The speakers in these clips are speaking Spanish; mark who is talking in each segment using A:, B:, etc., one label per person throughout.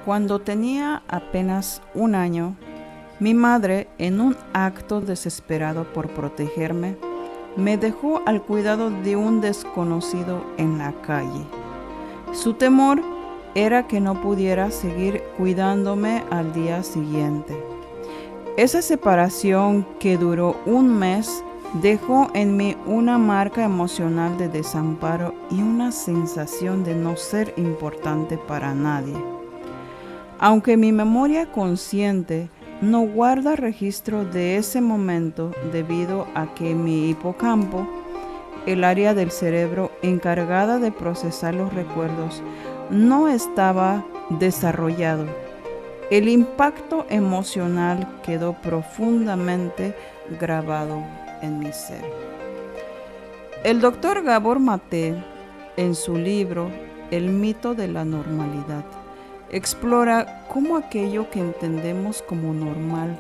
A: Cuando tenía apenas 1 año, mi madre, en un acto desesperado por protegerme, me dejó al cuidado de un desconocido en la calle. Su temor era que no pudiera seguir cuidándome al día siguiente. Esa separación, que duró un mes, dejó en mí una marca emocional de desamparo y una sensación de no ser importante para nadie. Aunque mi memoria consciente no guarda registro de ese momento debido a que mi hipocampo, el área del cerebro encargada de procesar los recuerdos, no estaba desarrollado, el impacto emocional quedó profundamente grabado en mi ser. El doctor Gabor Maté, en su libro El mito de la normalidad, explora cómo aquello que entendemos como normal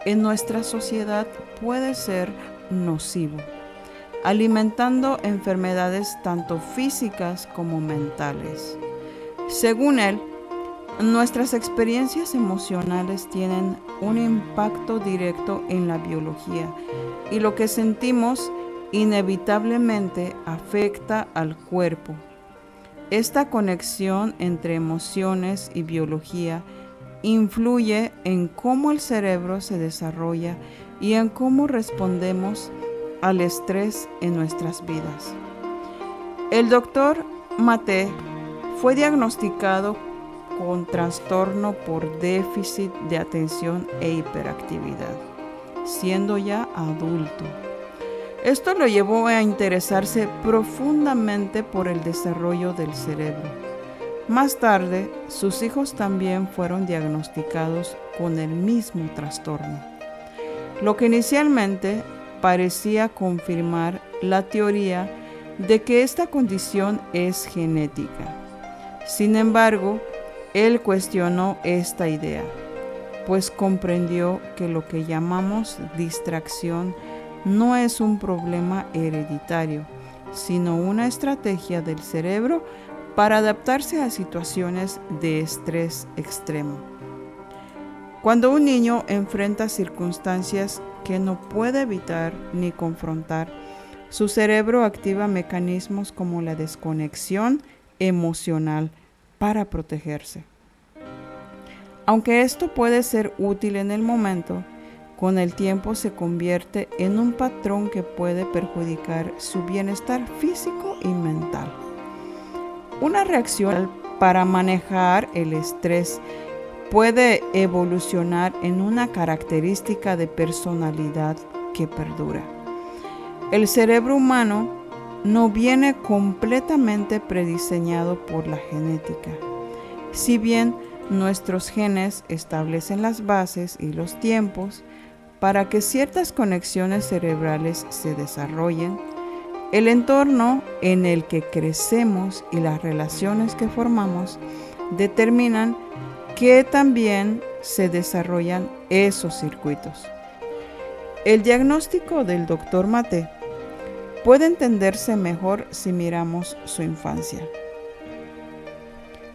A: en nuestra sociedad puede ser nocivo, alimentando enfermedades tanto físicas como mentales. Según él, nuestras experiencias emocionales tienen un impacto directo en la biología y lo que sentimos inevitablemente afecta al cuerpo. Esta conexión entre emociones y biología influye en cómo el cerebro se desarrolla y en cómo respondemos al estrés en nuestras vidas. El doctor Maté fue diagnosticado con trastorno por déficit de atención e hiperactividad, siendo ya adulto. Esto lo llevó a interesarse profundamente por el desarrollo del cerebro. Más tarde, sus hijos también fueron diagnosticados con el mismo trastorno, lo que inicialmente parecía confirmar la teoría de que esta condición es genética. Sin embargo, él cuestionó esta idea, pues comprendió que lo que llamamos distracción no es un problema hereditario, sino una estrategia del cerebro para adaptarse a situaciones de estrés extremo. Cuando un niño enfrenta circunstancias que no puede evitar ni confrontar, su cerebro activa mecanismos como la desconexión emocional para protegerse. Aunque esto puede ser útil en el momento, con el tiempo se convierte en un patrón que puede perjudicar su bienestar físico y mental. Una reacción para manejar el estrés puede evolucionar en una característica de personalidad que perdura. El cerebro humano no viene completamente prediseñado por la genética. Si bien nuestros genes establecen las bases y los tiempos para que ciertas conexiones cerebrales se desarrollen, el entorno en el que crecemos y las relaciones que formamos determinan que también se desarrollan esos circuitos. El diagnóstico del Dr. Maté puede entenderse mejor si miramos su infancia.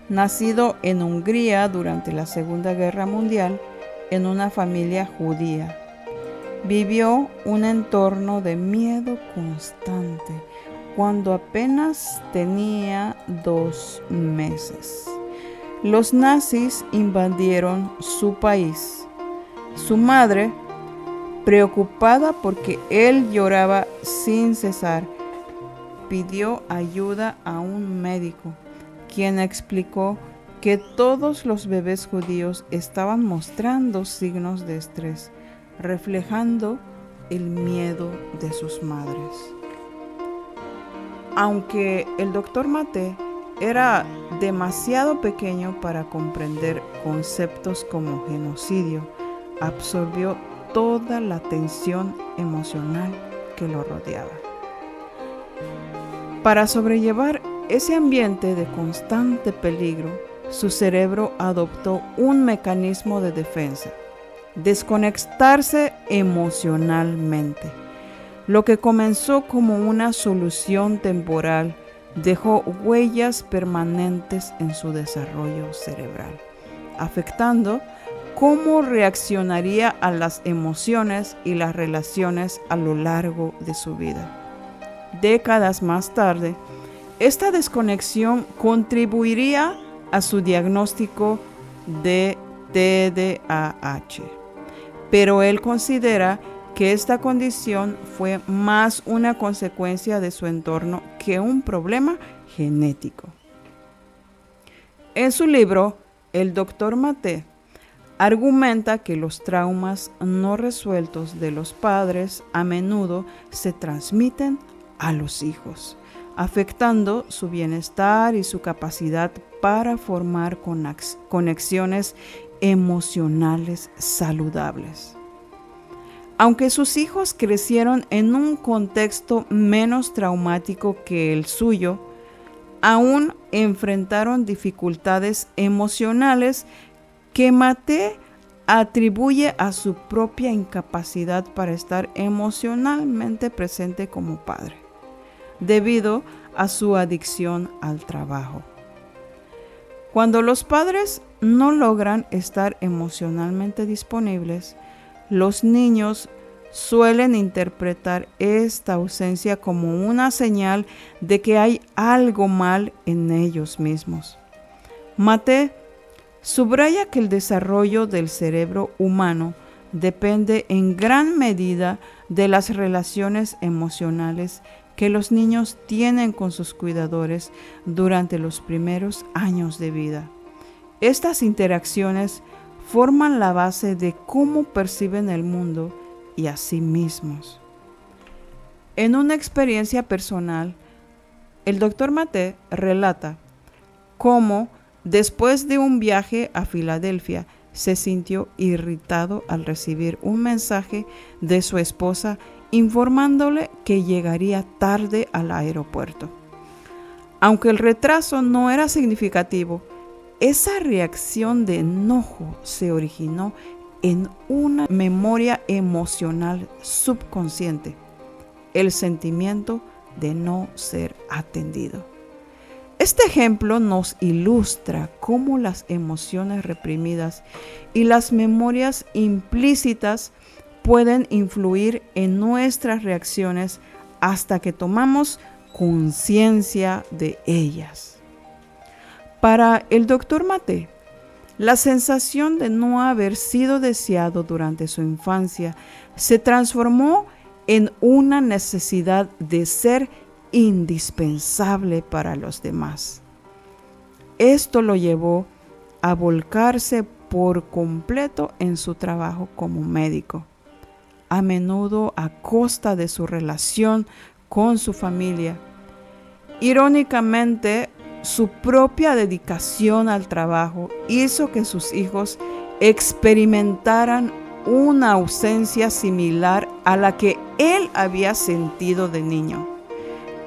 A: Nacido en Hungría durante la Segunda Guerra Mundial, en una familia judía, vivió un entorno de miedo constante cuando apenas tenía 2 meses. Los nazis invadieron su país. Su madre, preocupada porque él lloraba sin cesar, pidió ayuda a un médico, quien explicó que todos los bebés judíos estaban mostrando signos de estrés, reflejando el miedo de sus madres. Aunque el Dr. Maté era demasiado pequeño para comprender conceptos como genocidio, absorbió toda la tensión emocional que lo rodeaba. Para sobrellevar ese ambiente de constante peligro, su cerebro adoptó un mecanismo de defensa: desconectarse emocionalmente. Lo que comenzó como una solución temporal dejó huellas permanentes en su desarrollo cerebral. afectando cómo reaccionaría a las emociones y las relaciones a lo largo de su vida. Décadas más tarde, esta desconexión contribuiría a su diagnóstico de TDAH, pero él considera que esta condición fue más una consecuencia de su entorno que un problema genético. En su libro, el Dr. Maté argumenta que los traumas no resueltos de los padres a menudo se transmiten a los hijos, afectando su bienestar y su capacidad para formar conexiones emocionales saludables. Aunque sus hijos crecieron en un contexto menos traumático que el suyo, aún enfrentaron dificultades emocionales que Maté atribuye a su propia incapacidad para estar emocionalmente presente como padre, debido a su adicción al trabajo. Cuando los padres no logran estar emocionalmente disponibles, los niños suelen interpretar esta ausencia como una señal de que hay algo mal en ellos mismos. Maté subraya que el desarrollo del cerebro humano depende en gran medida de las relaciones emocionales que los niños tienen con sus cuidadores durante los primeros años de vida. Estas interacciones forman la base de cómo perciben el mundo y a sí mismos. En una experiencia personal, el Dr. Maté relata cómo, después de un viaje a Filadelfia, se sintió irritado al recibir un mensaje de su esposa informándole que llegaría tarde al aeropuerto. Aunque el retraso no era significativo, esa reacción de enojo se originó en una memoria emocional subconsciente, el sentimiento de no ser atendido. Este ejemplo nos ilustra cómo las emociones reprimidas y las memorias implícitas pueden influir en nuestras reacciones hasta que tomamos conciencia de ellas. Para el Dr. Maté, la sensación de no haber sido deseado durante su infancia se transformó en una necesidad de ser indispensable para los demás. Esto lo llevó a volcarse por completo en su trabajo como médico, a menudo a costa de su relación con su familia. Irónicamente, su propia dedicación al trabajo hizo que sus hijos experimentaran una ausencia similar a la que él había sentido de niño,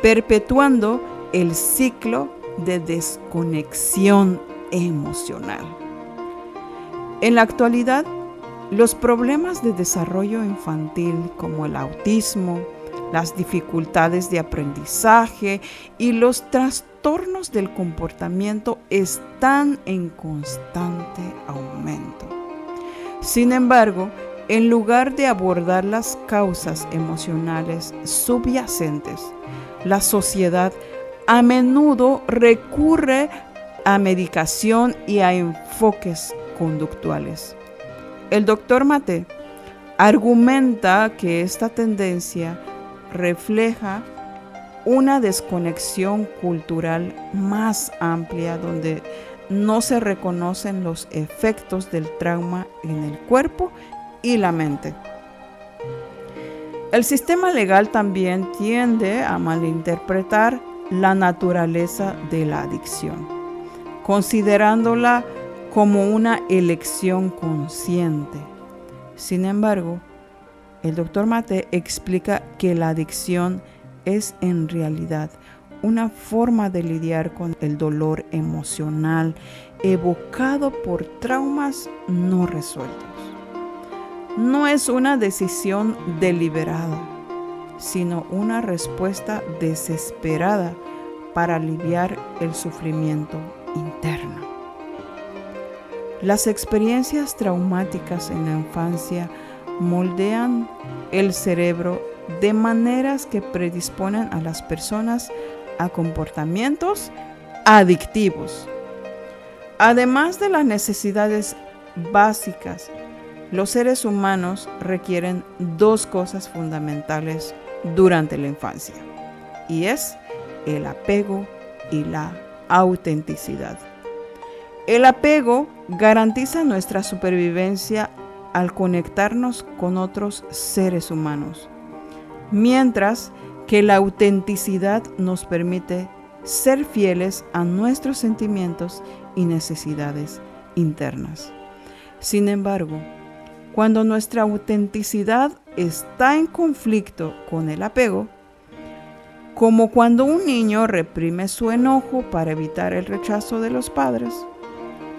A: perpetuando el ciclo de desconexión emocional. En la actualidad, los problemas de desarrollo infantil como el autismo, las dificultades de aprendizaje y los trastornos del comportamiento están en constante aumento. Sin embargo, en lugar de abordar las causas emocionales subyacentes, la sociedad a menudo recurre a medicación y a enfoques conductuales. El Dr. Maté argumenta que esta tendencia refleja una desconexión cultural más amplia donde no se reconocen los efectos del trauma en el cuerpo y la mente. El sistema legal también tiende a malinterpretar la naturaleza de la adicción, considerándola como una elección consciente. Sin embargo, el Dr. Maté explica que la adicción es en realidad una forma de lidiar con el dolor emocional evocado por traumas no resueltos. No es una decisión deliberada, sino una respuesta desesperada para aliviar el sufrimiento interno. Las experiencias traumáticas en la infancia moldean el cerebro de maneras que predisponen a las personas a comportamientos adictivos. Además de las necesidades básicas, los seres humanos requieren dos cosas fundamentales durante la infancia, y es el apego y la autenticidad. El apego garantiza nuestra supervivencia al conectarnos con otros seres humanos, mientras que la autenticidad nos permite ser fieles a nuestros sentimientos y necesidades internas. Sin embargo, cuando nuestra autenticidad está en conflicto con el apego, como cuando un niño reprime su enojo para evitar el rechazo de los padres,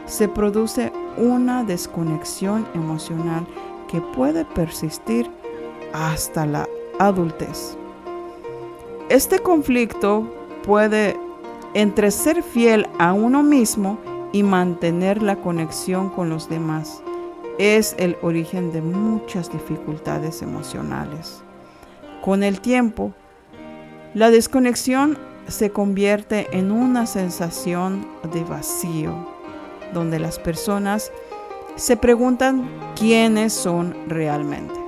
A: se produce una desconexión emocional que puede persistir hasta la adultez. Este conflicto puede entre ser fiel a uno mismo y mantener la conexión con los demás. Es el origen de muchas dificultades emocionales. Con el tiempo, la desconexión se convierte en una sensación de vacío, donde las personas se preguntan quiénes son realmente.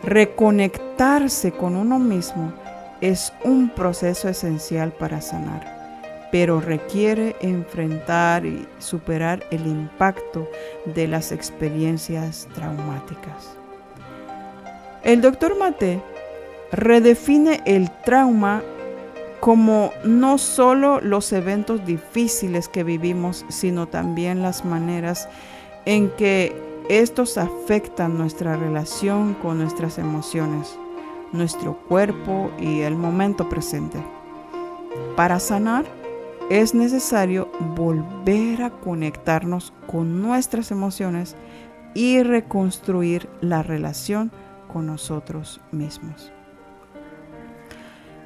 A: Reconectarse con uno mismo es un proceso esencial para sanar, pero requiere enfrentar y superar el impacto de las experiencias traumáticas. El Dr. Maté redefine el trauma como no solo los eventos difíciles que vivimos, sino también las maneras en que estos afectan nuestra relación con nuestras emociones, nuestro cuerpo y el momento presente. Para sanar, es necesario volver a conectarnos con nuestras emociones y reconstruir la relación con nosotros mismos.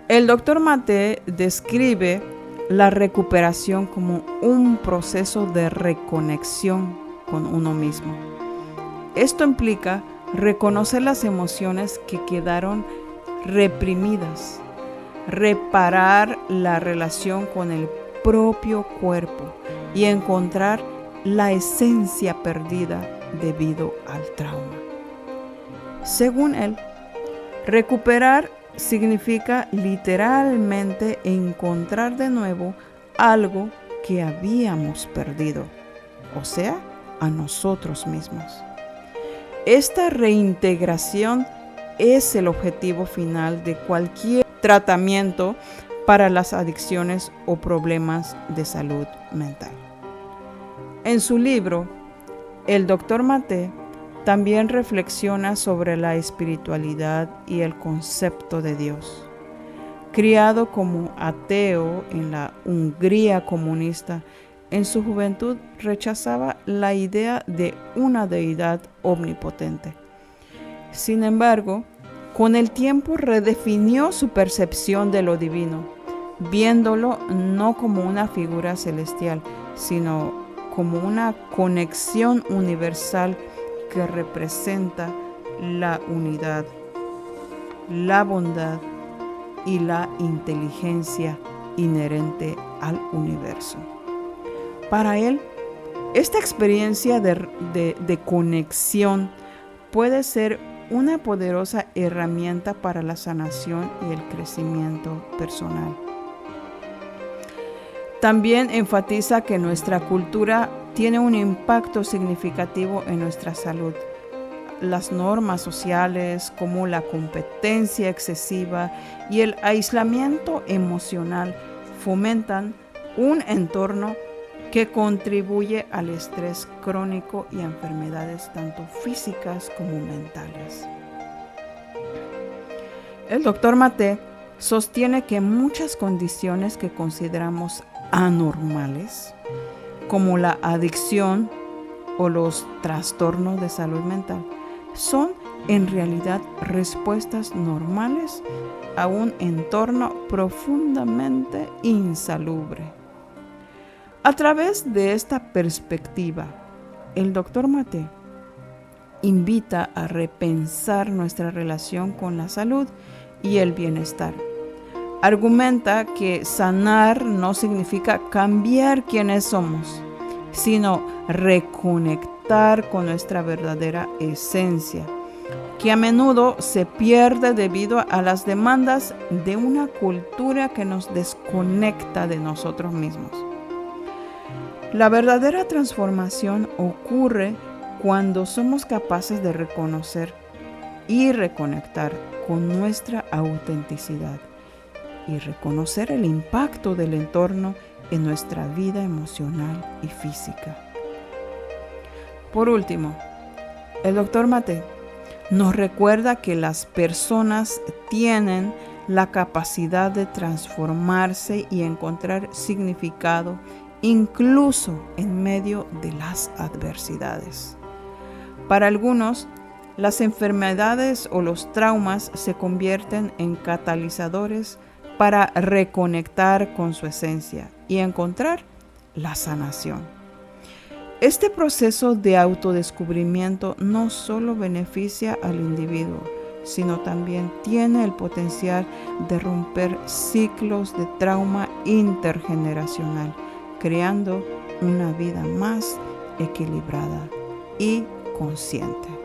A: El Dr. Maté describe la recuperación como un proceso de reconexión con uno mismo. Esto implica reconocer las emociones que quedaron reprimidas, reparar la relación con el propio cuerpo y encontrar la esencia perdida debido al trauma. Según él, recuperar significa literalmente encontrar de nuevo algo que habíamos perdido, o sea, a nosotros mismos. Esta reintegración es el objetivo final de cualquier tratamiento para las adicciones o problemas de salud mental. En su libro, el Dr. Maté también reflexiona sobre la espiritualidad y el concepto de Dios. Criado como ateo en la Hungría comunista, en su juventud rechazaba la idea de una deidad omnipotente. Sin embargo, con el tiempo redefinió su percepción de lo divino, viéndolo no como una figura celestial, sino como una conexión universal que representa la unidad, la bondad y la inteligencia inherente al universo. Para él, esta experiencia de conexión puede ser una poderosa herramienta para la sanación y el crecimiento personal. También enfatiza que nuestra cultura tiene un impacto significativo en nuestra salud. Las normas sociales como la competencia excesiva y el aislamiento emocional fomentan un entorno que contribuye al estrés crónico y a enfermedades tanto físicas como mentales. El Dr. Maté sostiene que muchas condiciones que consideramos anormales, como la adicción o los trastornos de salud mental, son en realidad respuestas normales a un entorno profundamente insalubre. A través de esta perspectiva, el Dr. Mate invita a repensar nuestra relación con la salud y el bienestar. Argumenta que sanar no significa cambiar quienes somos, sino reconectar con nuestra verdadera esencia, que a menudo se pierde debido a las demandas de una cultura que nos desconecta de nosotros mismos. La verdadera transformación ocurre cuando somos capaces de reconocer y reconectar con nuestra autenticidad y reconocer el impacto del entorno en nuestra vida emocional y física. Por último, el Dr. Mate nos recuerda que las personas tienen la capacidad de transformarse y encontrar significado incluso en medio de las adversidades. Para algunos, las enfermedades o los traumas se convierten en catalizadores para reconectar con su esencia y encontrar la sanación. Este proceso de autodescubrimiento no solo beneficia al individuo, sino también tiene el potencial de romper ciclos de trauma intergeneracional, creando una vida más equilibrada y consciente.